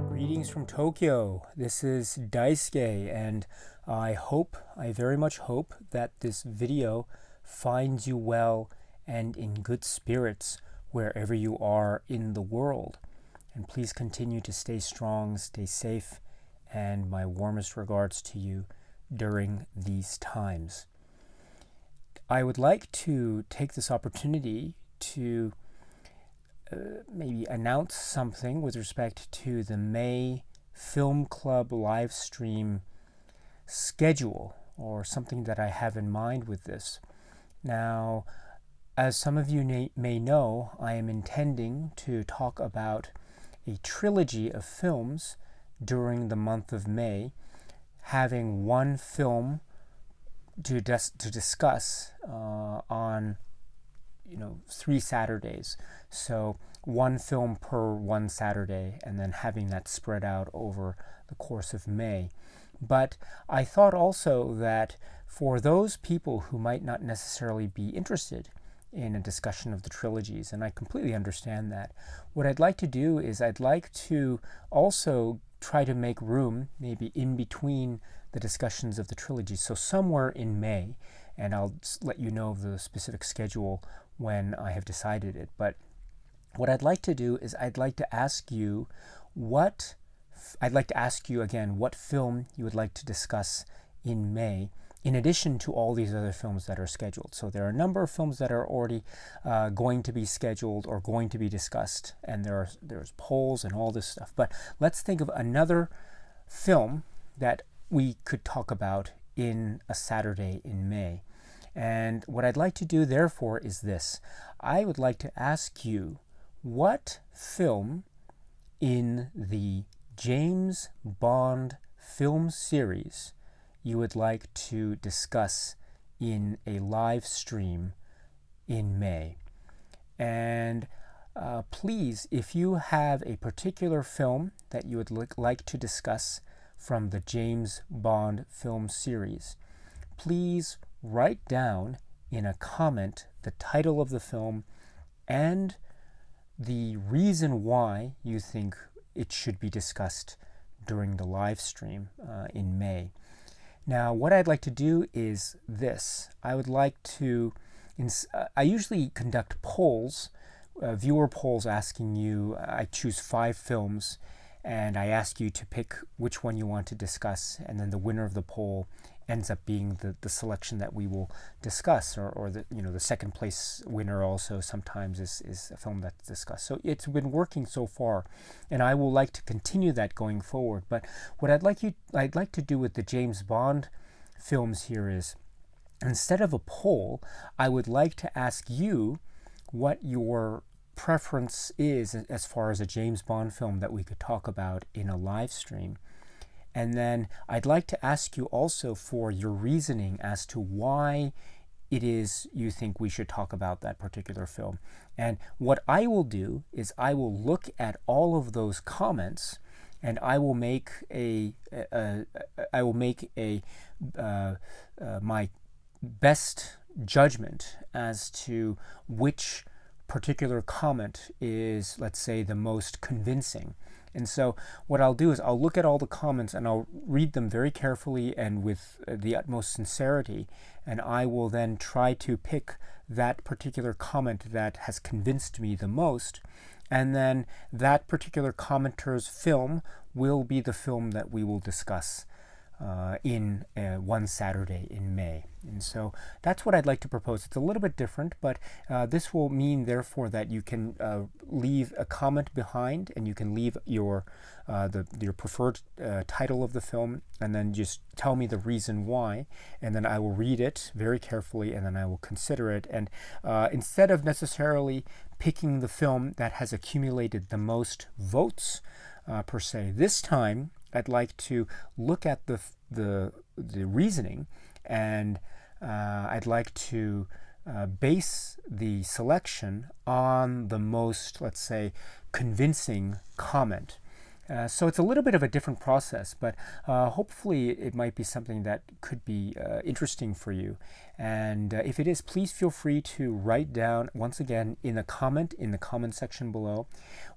Greetings from Tokyo. This is Daisuke, and I very much hope that this video finds you well and in good spirits wherever you are in the world. And please continue to stay strong, stay safe, and my warmest regards to you during these times. I would like to take this opportunity to maybe announce something with respect to the May Film Club live stream schedule, or something that I have in mind with this. Now, as some of you may know, I am intending to talk about a trilogy of films during the month of May, having one film to discuss on 3 Saturdays. So one film per one Saturday, and then having that spread out over the course of May. But I thought also that for those people who might not necessarily be interested in a discussion of the trilogies, and I completely understand that, what I'd like to do is I'd like to also try to make room maybe in between the discussions of the trilogies. So somewhere in May, and I'll let you know the specific schedule when I have decided it. But what I'd like to do is I'd like to ask you again what film you would like to discuss in May, in addition to all these other films that are scheduled. So there are a number of films that are already going to be scheduled or going to be discussed, and there's polls and all this stuff. But let's think of another film that we could talk about in a Saturday in May. And what I'd like to do, therefore, is this. I would like to ask you what film in the James Bond film series you would like to discuss in a live stream in May. And please, if you have a particular film that you would like to discuss from the James Bond film series, please write down in a comment the title of the film and the reason why you think it should be discussed during the live stream in May. Now, what I'd like to do is this. I would like to, I usually conduct polls, viewer polls asking you, I choose 5 films, and I ask you to pick which one you want to discuss, and then the winner of the poll ends up being the selection that we will discuss, or the second place winner also sometimes is a film that's discussed. So it's been working so far, and I will like to continue that going forward. But what I'd like to do with the James Bond films here is, instead of a poll, I would like to ask you what your preference is as far as a James Bond film that we could talk about in a live stream. And then I'd like to ask you also for your reasoning as to why it is you think we should talk about that particular film. And what I will do is I will look at all of those comments, and I will make my best judgment as to which particular comment is, let's say, the most convincing. And so what I'll do is I'll look at all the comments and I'll read them very carefully and with the utmost sincerity, and I will then try to pick that particular comment that has convinced me the most, and then that particular commenter's film will be the film that we will discuss in one Saturday in May. And so that's what I'd like to propose. It's a little bit different, but this will mean, therefore, that you can leave a comment behind, and you can leave your preferred title of the film, and then just tell me the reason why, and then I will read it very carefully, and then I will consider it. And instead of necessarily picking the film that has accumulated the most votes per se, this time I'd like to look at the the reasoning, and I'd like to base the selection on the most, let's say, convincing comment. So it's a little bit of a different process, but hopefully it might be something that could be interesting for you. And if it is, please feel free to write down, once again, in the comment section below,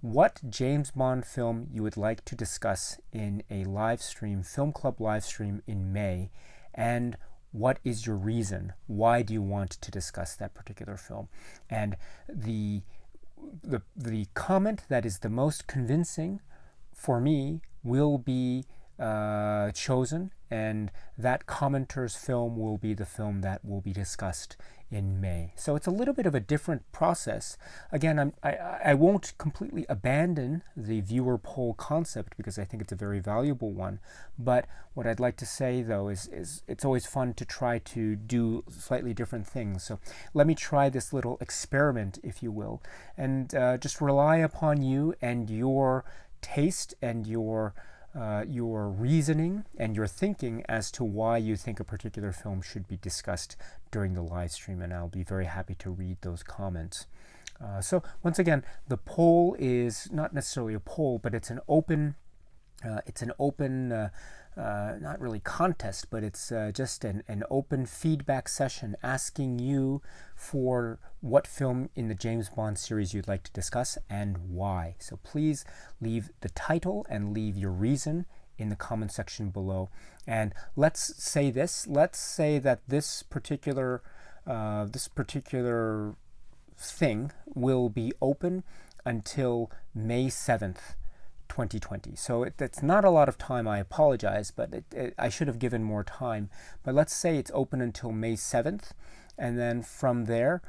what James Bond film you would like to discuss in a live stream, film club live stream in May, and what is your reason? Why do you want to discuss that particular film? And the comment that is the most convincing for me will be chosen, and that commenter's film will be the film that will be discussed in May. So it's a little bit of a different process. Again, I won't completely abandon the viewer poll concept because I think it's a very valuable one. But what I'd like to say, though, is it's always fun to try to do slightly different things. So let me try this little experiment, if you will, and just rely upon you and your taste and your reasoning and your thinking as to why you think a particular film should be discussed during the live stream, and I'll be very happy to read those comments. So once again, the poll is not necessarily a poll, but it's an open not really contest, but it's just an open feedback session asking you for what film in the James Bond series you'd like to discuss and why. So please leave the title and leave your reason in the comment section below. And let's say that this particular thing will be open until May 7th, 2020. So it's not a lot of time, I apologize, but I should have given more time. But let's say it's open until May 7th, and then from there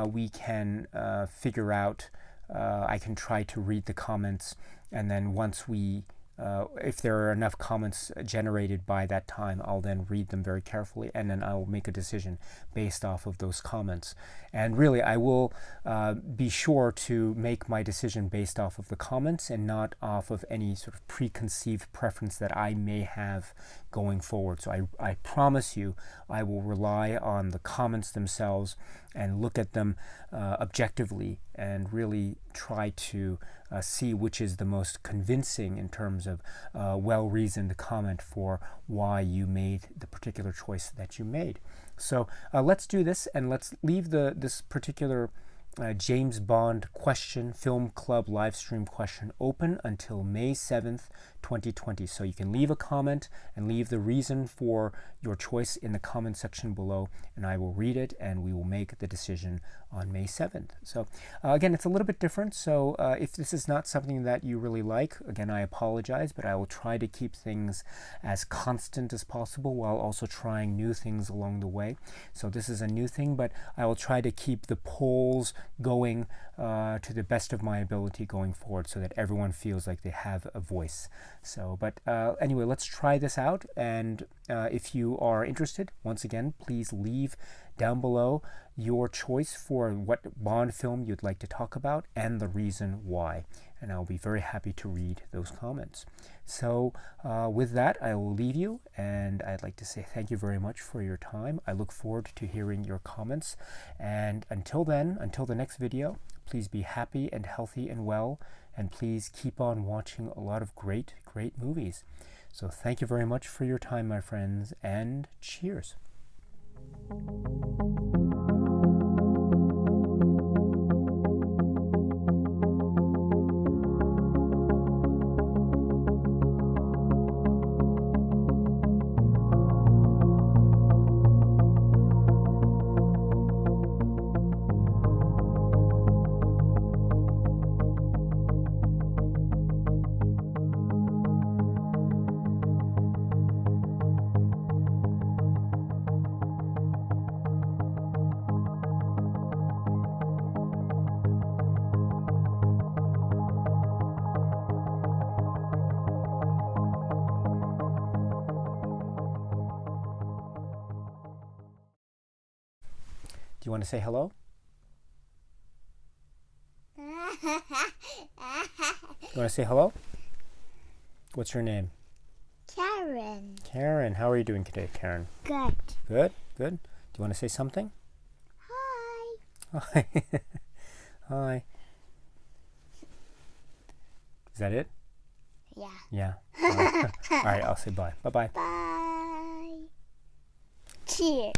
we can figure out, I can try to read the comments, and then once if there are enough comments generated by that time, I'll then read them very carefully, and then I will make a decision based off of those comments. And really, I will be sure to make my decision based off of the comments and not off of any sort of preconceived preference that I may have going forward. So I promise you, I will rely on the comments themselves and look at them objectively and really try to see which is the most convincing in terms of well-reasoned comment for why you made the particular choice that you made. So let's do this, and let's leave this particular James Bond question, film club live stream question, open until May 7th, 2020. So you can leave a comment and leave the reason for your choice in the comment section below, and I will read it and we will make the decision on May 7th. So again, it's a little bit different. So if this is not something that you really like, again, I apologize, but I will try to keep things as constant as possible while also trying new things along the way. So this is a new thing, but I will try to keep the polls going to the best of my ability going forward so that everyone feels like they have a voice. So, but anyway, let's try this out. And if you are interested, once again, please leave down below your choice for what Bond film you'd like to talk about and the reason why. And I'll be very happy to read those comments. So with that, I will leave you, and I'd like to say thank you very much for your time. I look forward to hearing your comments. And until then, until the next video, please be happy and healthy and well, and please keep on watching a lot of great movies. So thank you very much for your time, my friends, and cheers. Do you want to say hello? You want to say hello? What's your name? Karen. Karen, how are you doing today, Karen? Good. Good? Good. Do you want to say something? Hi. Hi. Hi. Is that it? Yeah. Yeah. All right, I'll say bye. Bye-bye. Bye. Cheers.